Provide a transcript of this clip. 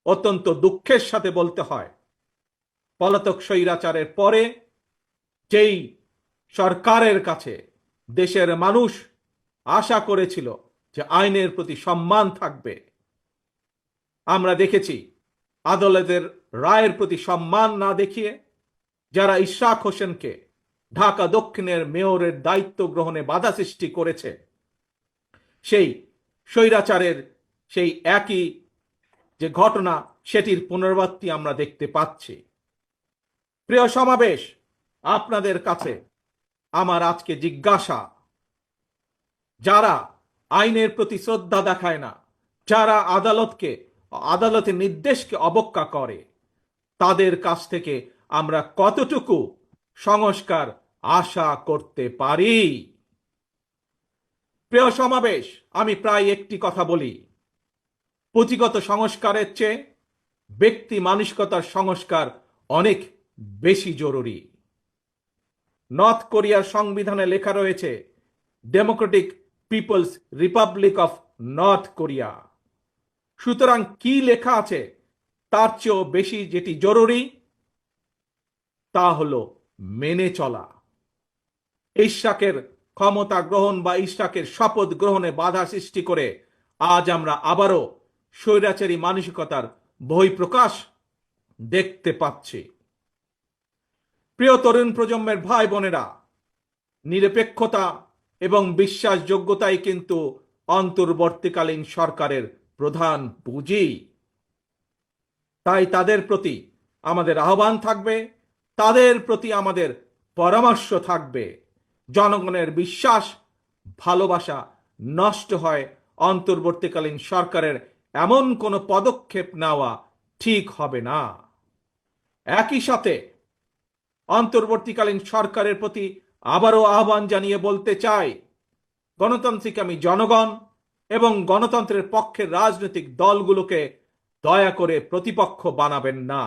অত্যন্ত দুঃখের সাথে বলতে হয়, পলাতক স্বৈরাচারের পরে যেই সরকারের কাছে দেশের মানুষ আশা করেছিল যে আইনের প্রতি সম্মান থাকবে, আমরা দেখেছি আদালতের রায়ের প্রতি সম্মান না দেখিয়ে যারা ইশরাক হোসেনকে ঢাকা দক্ষিণের মেয়রের দায়িত্ব গ্রহণে বাধা সৃষ্টি করেছে, সেই স্বৈরাচারের সেই একই যে ঘটনা সেটির পুনরাবৃত্তি আমরা দেখতে পাচ্ছি। প্রিয় সমাবেশ, আপনাদের কাছে আমার আজকে জিজ্ঞাসা, যারা আইনের প্রতি শ্রদ্ধা দেখায় না, যারা আদালতের নির্দেশকে অবজ্ঞা করে, তাদের কাছ থেকে আমরা কতটুকু সংস্কার আশা করতে পারি? প্রিয় সমাবেশ, আমি প্রায় একটি কথা বলি, পুঁথিগত সংস্কারের চেয়ে ব্যক্তি মানসিকতার সংস্কার অনেক বেশি জরুরি। নর্থ কোরিয়ার সংবিধানে লেখা রয়েছে Democratic People's Republic of North Korea. সুতরাং কি লেখা আছে তার চেয়েও বেশি যেটি জরুরি তা হলো মেনে চলা। ইশরাকের ক্ষমতা গ্রহণ বা ইশরাকের শপথ গ্রহণে বাধা সৃষ্টি করে আজ আমরা আবারও স্বৈরাচারী মানসিকতার বহিঃপ্রকাশ দেখতে পাচ্ছি। প্রিয় তরুণ প্রজন্মের ভাই বোনেরা, নিরপেক্ষতা এবং বিশ্বাসযোগ্যতাই কিন্তু অন্তর্বর্তীকালীন সরকারের প্রধান পুঁজি। তাই তাদের প্রতি আমাদের আহ্বান থাকবে, তাদের প্রতি আমাদের পরামর্শ থাকবে, জনগণের বিশ্বাস ভালোবাসা নষ্ট হয় অন্তর্বর্তীকালীন সরকারের এমন কোনো পদক্ষেপ নেওয়া ঠিক হবে না। একই সাথে অন্তর্বর্তীকালীন সরকারের প্রতি আবারও আহ্বান জানিয়ে বলতে চাই, গণতান্ত্রিক আমি জনগণ এবং গণতন্ত্রের পক্ষের রাজনৈতিক দলগুলোকে দয়া করে প্রতিপক্ষ বানাবেন না।